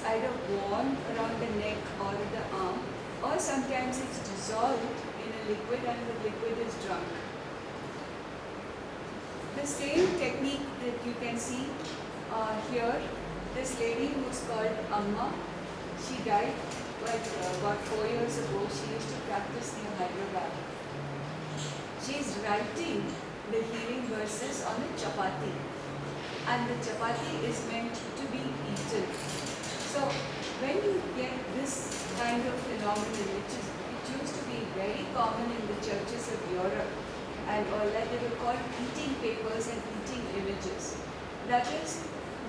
either worn around the neck or the arm, or sometimes it's dissolved in a liquid and the liquid is drunk. The same technique that you can see here, this lady who's called Amma, she died about 4 years ago. She used to practice near Hyderabad. She is writing the healing verses on a chapati, and the chapati is meant to be eaten. So when you get this kind of phenomenon, it used to be very common in the churches of Europe, and or like they were called eating papers and eating images. That is,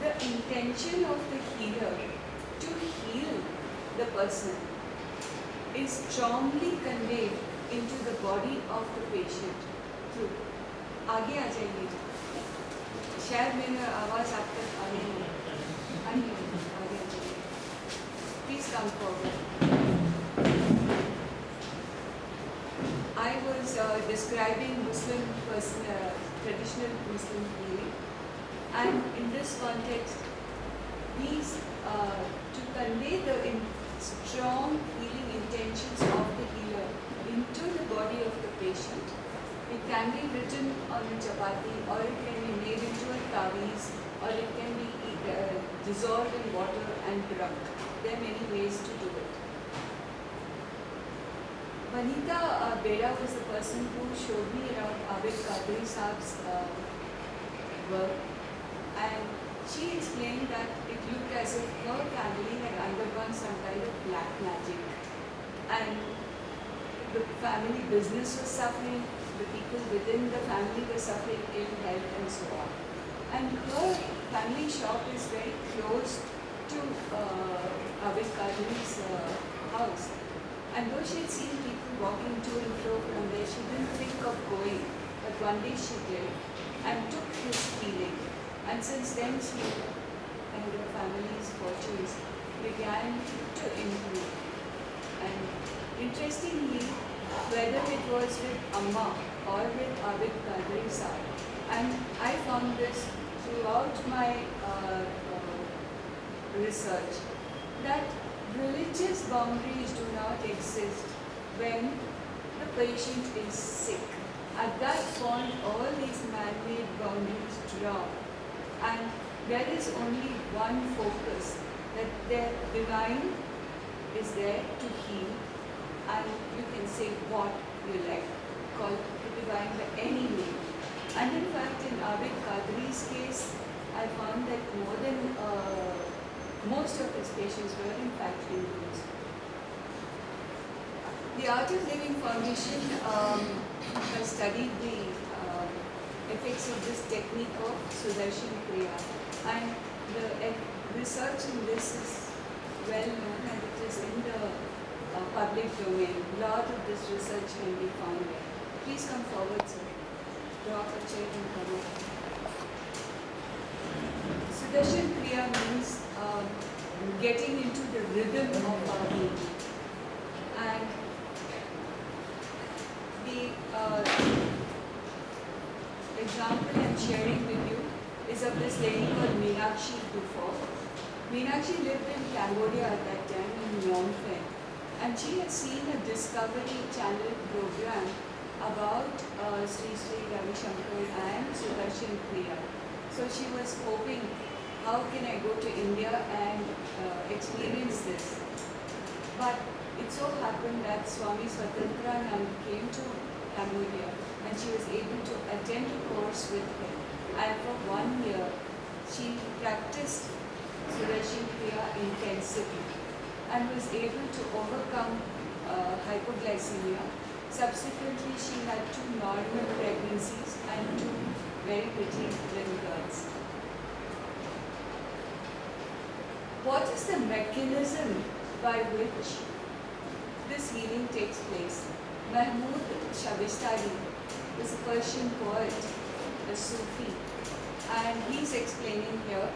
the intention of the healer to heal the person is strongly conveyed into the body of the patient through. आगे आ जाइए, शायद मेरा आवाज़ आप तक आगे नहीं आगे आ जाइए. Please come forward. I was describing traditional Muslim healing, and in this context, these to convey the strong healing intentions of the healer into the body of the patient. It can be written on a chapati, or it can be made into a taviz, or it can be dissolved in water and drunk. There are many ways to do it. Vanita Beda was the person who showed me around Abid Qadri Saab's work, and she explained that it looked as if her family had undergone some kind of black magic, and the family business was suffering, the people within the family were suffering ill health and so on. And her family shop is very close to Abid Qadri's house. And though she had seen people walking to and fro from there, she didn't think of going. But one day she did and took his healing. And since then she and her family's fortunes began to improve. And interestingly, whether it was with Amma or with Abid Qadri Saab, and I found this throughout my research, that religious boundaries do not exist when the patient is sick. At that point, all these man-made boundaries drop, and there is only one focus, that the divine is there to heal, and you can say what you like, call the divine by any name. And in fact, in Abid Qadri's case, I found that more than most of his patients were in fact Hindus. The Art of Living Foundation has studied the effects of this technique of Sudarshan Kriya, and the research in this is well known, and it is in the public domain. A lot of this research can be found there. Please come forward, sir. Draw up a chair and come up. Sudarshan Kriya means getting into the rhythm of our being. And the example I'm sharing with you is of this lady called Meenakshi Dufour. Meenakshi lived in Cambodia at that time, in Phnom Penh, and she had seen a Discovery Channel program about Sri Sri Ravi Shankar and Sudarshan Kriya. So she was hoping, how can I go to India and experience this? But it so happened that Swami Swatantranand came to Cambodia, and she was able to attend a course with him. And for 1 year, she practiced Sudarshan Kriya intensively and was able to overcome hypoglycemia. Subsequently, she had 2 normal pregnancies and 2 very pretty little girls. What is the mechanism by which this healing takes place? Mahmud Shabistari is a Persian poet, a Sufi, and he's explaining here,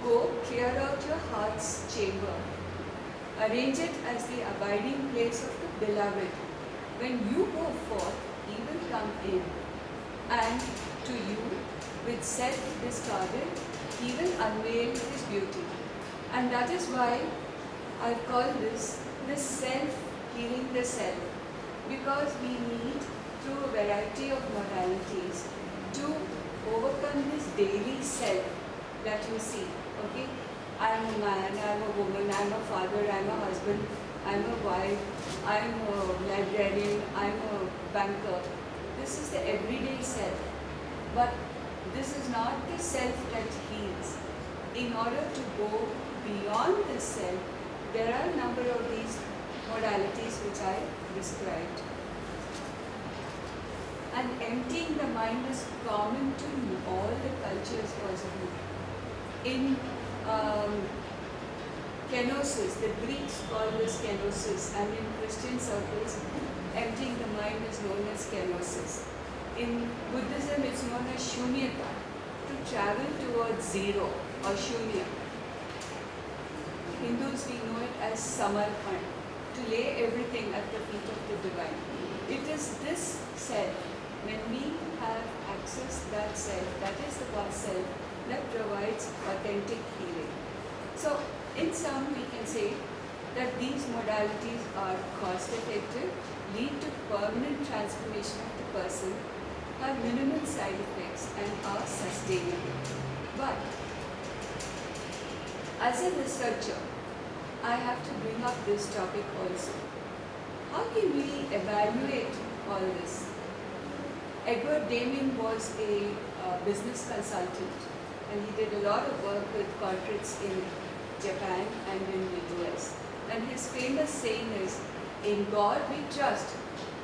go clear out your heart's chamber, arrange it as the abiding place of the beloved. When you go forth, he will come in, and to you, with self discarded, he will unveil his beauty. And that is why I call this the self, healing the self. Because we need, through a variety of modalities, to overcome this daily self that you see. Okay? I'm a man, I'm a woman, I'm a father, I'm a husband, I'm a wife, I'm a librarian, I'm a banker. This is the everyday self. But this is not the self that heals. In order to go beyond this self, there are a number of these modalities which I described. And emptying the mind is common to all the cultures possible. In kenosis, the Greeks call this kenosis, and in Christian circles, emptying the mind is known as kenosis. In Buddhism, it's known as shunyata, to travel towards zero or shunya. Hindus, we know it as samarpan, to lay everything at the feet of the divine. It is this self, when we have accessed that self, that is the one self that provides authentic healing. So, in sum, we can say that these modalities are cost effective, lead to permanent transformation of the person, have minimal side effects, and are sustainable. But as a researcher, I have to bring up this topic also. How can we evaluate all this? Edward Damon was a business consultant, and he did a lot of work with corporates in Japan and in the US. And his famous saying is, "In God we trust,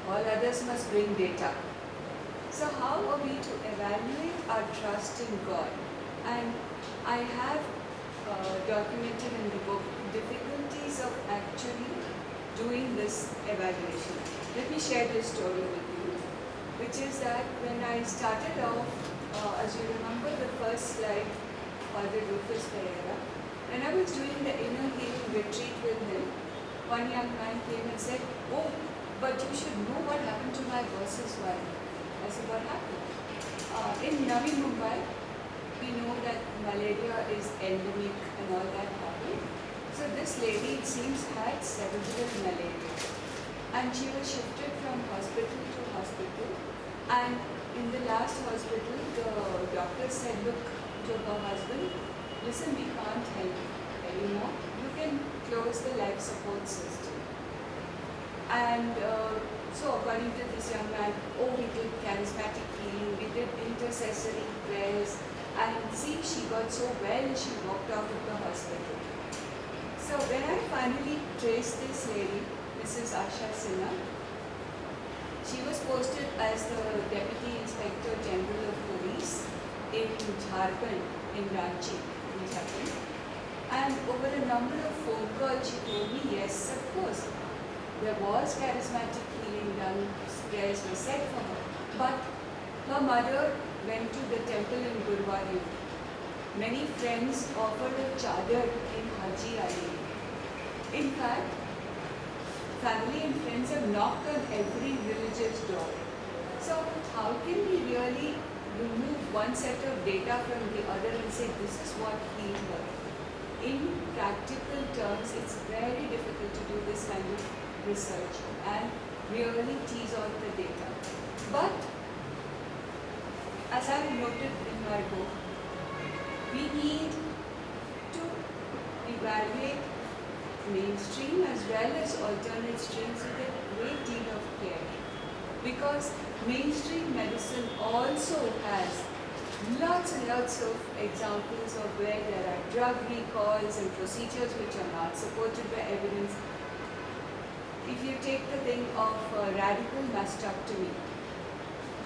all others must bring data." So how are we to evaluate our trust in God? And I have documented in the book difficulties of actually doing this evaluation. Let me share this story with you, which is that when I started off, as you remember the first slide, Father Rufus Pereira, when I was doing the inner healing retreat with him, one young man came and said, "Oh, but you should know what happened to my boss's wife." I said, "What happened?" In Navi Mumbai, we know that malaria is endemic and all that happened. So this lady, it seems, had cerebral malaria. And she was shifted from hospital to hospital. And in the last hospital, the doctor said, "Look," to her husband, "listen, we can't help you anymore. You can close the life support system." And so according to this young man, we did charismatic healing, we did intercessory prayers, and see, she got so well, she walked out of the hospital. So when I finally traced this lady, Mrs. Asha Sinha, she was posted as the Deputy Inspector General of Police in Jharkhand, in Ranchi, in Jharkhand. And over a number of phone calls, she told me, yes, of course, there was charismatic healing done, prayers were said for her. But her mother went to the temple in Guruvayur. Many friends offered a chadar in Haji Ali. In fact, family and friends have knocked on every religious door. So how can we really remove one set of data from the other and say this is what healed her? In practical terms, it's very difficult to do this kind of research and really tease out the data. But as I noted in my book, we need to evaluate mainstream as well as alternate streams with a great deal of care. Because mainstream medicine also has lots and lots of examples of where there are drug recalls and procedures which are not supported by evidence. If you take the thing of radical mastectomy,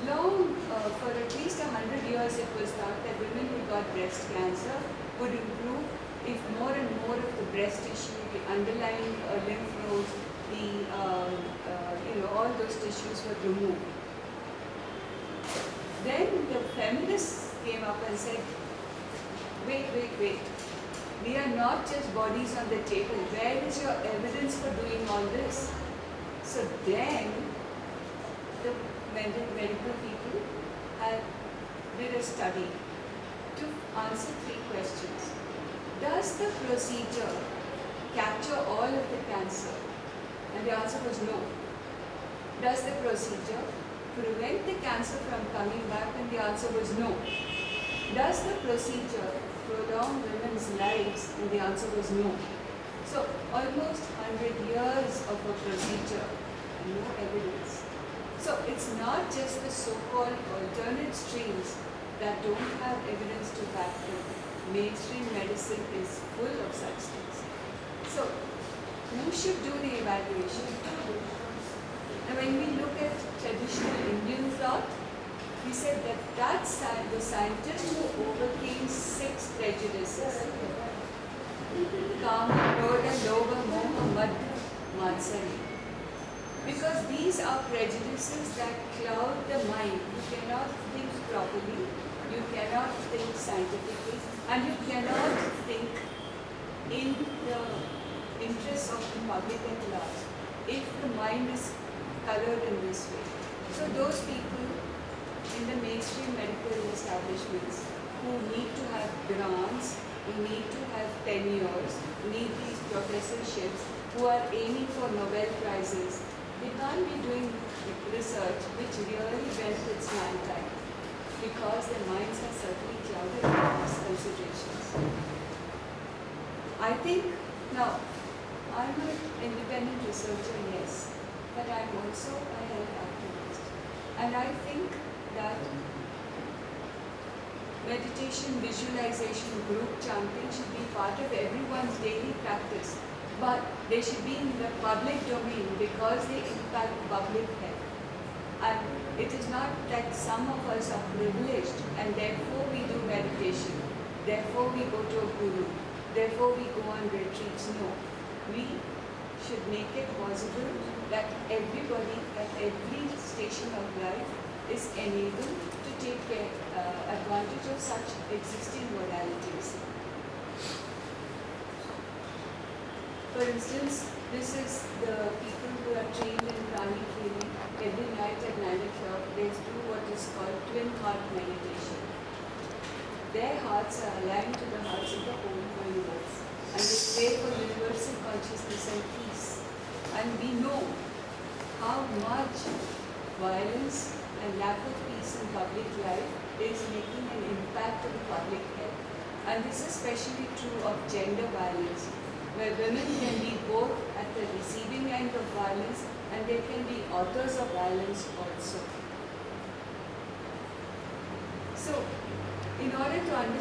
for at least 100 years it was thought that women who got breast cancer would improve if more and more of the breast tissue, the underlying lymph nodes, all those tissues were removed. Then the feminists came up and said, wait. We are not just bodies on the table. Where is your evidence for doing all this? So then the medical people did a study to answer 3 questions. does the procedure capture all of the cancer? And the answer was no. Does the procedure prevent the cancer from coming back? And the answer was no. Does the procedure prolong women's lives? And the answer was no. So almost 100 years of a procedure and no evidence. So it's not just the so-called alternate streams that don't have evidence to back them. Mainstream medicine is full of such things. So who should do the evaluation? Now when we look at traditional Indian thought, we said that the scientist who overcame 6 prejudices, Kama, Krodha, Lobha, Moha, Mad, Matsari. Because these are prejudices that cloud the mind. You cannot think properly, you cannot think scientifically, and you cannot think in the interest of the public at large if the mind is colored in this way. So those people in the mainstream medical establishments who need to have grants, who need to have tenures, need these professorships, who are aiming for Nobel Prizes, they can't be doing research which really benefits mankind because their minds are certainly clouded with these considerations. I think, now, I'm an independent researcher, yes, but I'm also a health activist. And I think that meditation, visualization, group chanting should be part of everyone's daily practice. But they should be in the public domain because they impact public health. And it is not that some of us are privileged and therefore we do meditation, therefore we go to a guru, therefore we go on retreats. No. We should make it possible that everybody at every station of life is enabled to take advantage of such existing modalities. For instance, this is the people who are trained in pranic healing. Every night at 9 o'clock, they do what is called twin heart meditation. Their hearts are aligned to the hearts of the whole universe. And they pray for universal consciousness and peace. And we know how much violence and lack of peace in public life is making an impact on public health. And this is especially true of gender violence, where women can be both at the receiving end of violence and they can be authors of violence also. So, in order to understand